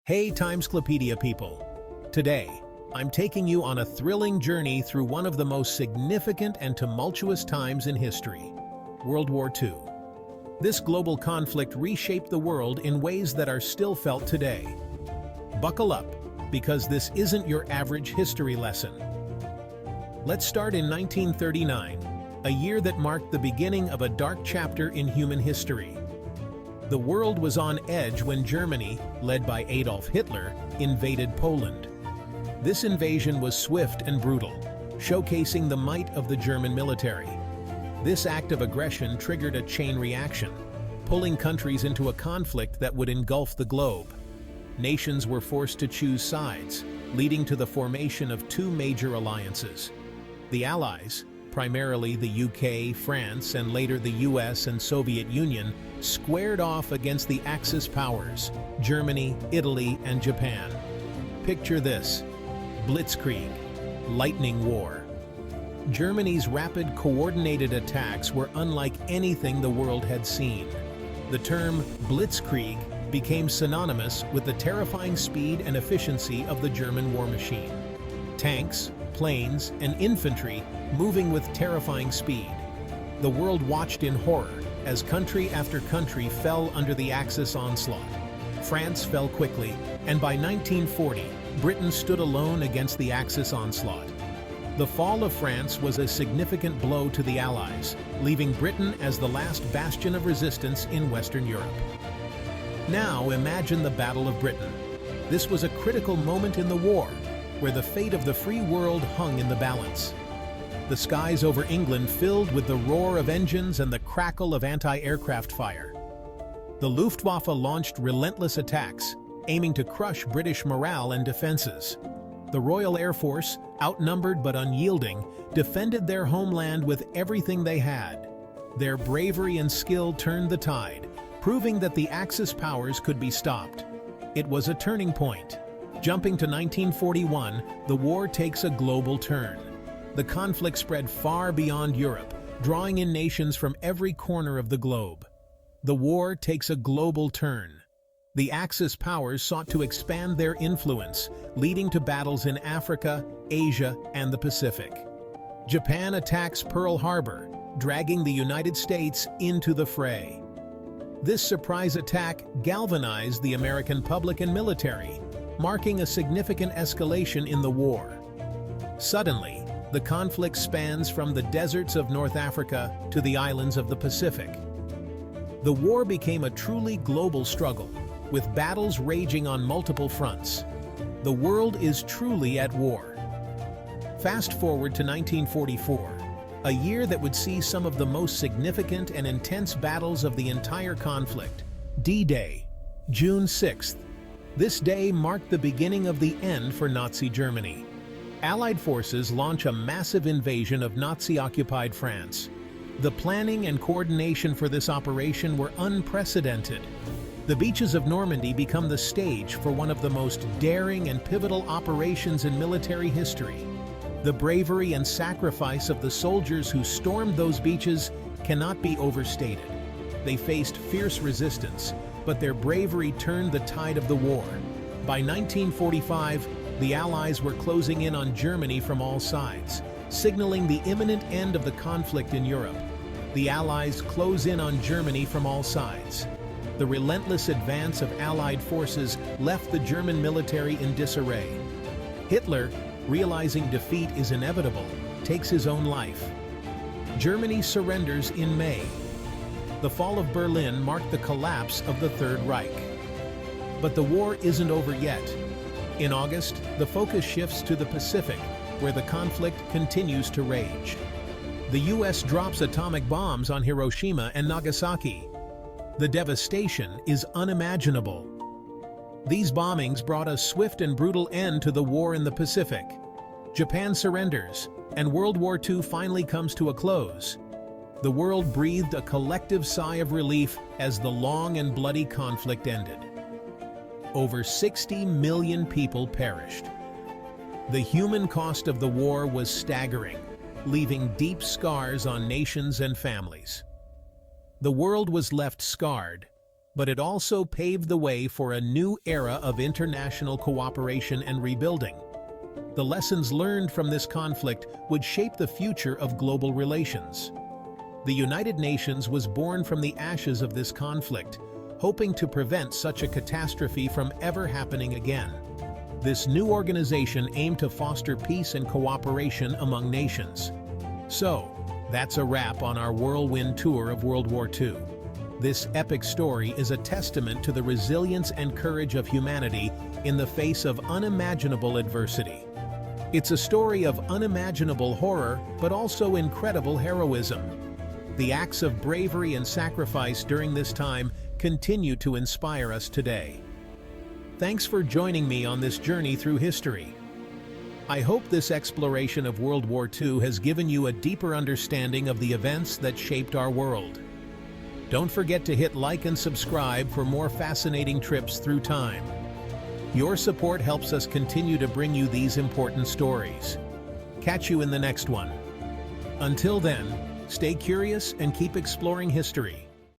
Hey Timesclopedia people! Today, I'm taking you on a thrilling journey through one of the most significant and tumultuous times in history, World War II. This global conflict reshaped the world in ways that are still felt today. Buckle up, because this isn't your average history lesson. Let's start in 1939, a year that marked the beginning of a dark chapter in human history. The world was on edge when Germany, led by Adolf Hitler, invaded Poland. This invasion was swift and brutal, showcasing the might of the German military. This act of aggression triggered a chain reaction, pulling countries into a conflict that would engulf the globe. Nations were forced to choose sides, leading to the formation of two major alliances. The Allies, primarily the UK, France, and later the US and Soviet Union, squared off against the Axis powers, Germany, Italy, and Japan. Picture this: Blitzkrieg, lightning war. Germany's rapid, coordinated attacks were unlike anything the world had seen. The term Blitzkrieg became synonymous with the terrifying speed and efficiency of the German war machine. Tanks, planes, and infantry moving with terrifying speed. The world watched in horror as country after country fell under the Axis onslaught. France fell quickly, and by 1940, Britain stood alone against the Axis onslaught. The fall of France was a significant blow to the Allies, leaving Britain as the last bastion of resistance in Western Europe. Now imagine the Battle of Britain. This was a critical moment in the war, where the fate of the free world hung in the balance. The skies over England filled with the roar of engines and the crackle of anti-aircraft fire. The Luftwaffe launched relentless attacks, aiming to crush British morale and defenses. The Royal Air Force, outnumbered but unyielding, defended their homeland with everything they had. Their bravery and skill turned the tide, proving that the Axis powers could be stopped. It was a turning point. Jumping to 1941, the war takes a global turn. The conflict spread far beyond Europe, drawing in nations from every corner of the globe. The war takes a global turn. The Axis powers sought to expand their influence, leading to battles in Africa, Asia, and the Pacific. Japan attacks Pearl Harbor, dragging the United States into the fray. This surprise attack galvanized the American public and military, marking a significant escalation in the war. Suddenly, the conflict spans from the deserts of North Africa to the islands of the Pacific. The war became a truly global struggle, with battles raging on multiple fronts. The world is truly at war. Fast forward to 1944, a year that would see some of the most significant and intense battles of the entire conflict. D-Day, June 6th. This day marked the beginning of the end for Nazi Germany. Allied forces launch a massive invasion of Nazi-occupied France. The planning and coordination for this operation were unprecedented. The beaches of Normandy become the stage for one of the most daring and pivotal operations in military history. The bravery and sacrifice of the soldiers who stormed those beaches cannot be overstated. They faced fierce resistance, but their bravery turned the tide of the war. By 1945, the Allies were closing in on Germany from all sides, signaling the imminent end of the conflict in Europe. The Allies close in on Germany from all sides. The relentless advance of Allied forces left the German military in disarray. Hitler, realizing defeat is inevitable, takes his own life. Germany surrenders in May. The fall of Berlin marked the collapse of the Third Reich. But the war isn't over yet. In August, the focus shifts to the Pacific, where the conflict continues to rage. The US drops atomic bombs on Hiroshima and Nagasaki. The devastation is unimaginable. These bombings brought a swift and brutal end to the war in the Pacific. Japan surrenders, and World War II finally comes to a close. The world breathed a collective sigh of relief as the long and bloody conflict ended. Over 60 million people perished. The human cost of the war was staggering, leaving deep scars on nations and families. The world was left scarred, but it also paved the way for a new era of international cooperation and rebuilding. The lessons learned from this conflict would shape the future of global relations. The United Nations was born from the ashes of this conflict, hoping to prevent such a catastrophe from ever happening again. This new organization aimed to foster peace and cooperation among nations. So, that's a wrap on our whirlwind tour of World War II. This epic story is a testament to the resilience and courage of humanity in the face of unimaginable adversity. It's a story of unimaginable horror, but also incredible heroism. The acts of bravery and sacrifice during this time continue to inspire us today. Thanks for joining me on this journey through history. I hope this exploration of World War II has given you a deeper understanding of the events that shaped our world. Don't forget to hit like and subscribe for more fascinating trips through time. Your support helps us continue to bring you these important stories. Catch you in the next one. Until then, stay curious and keep exploring history.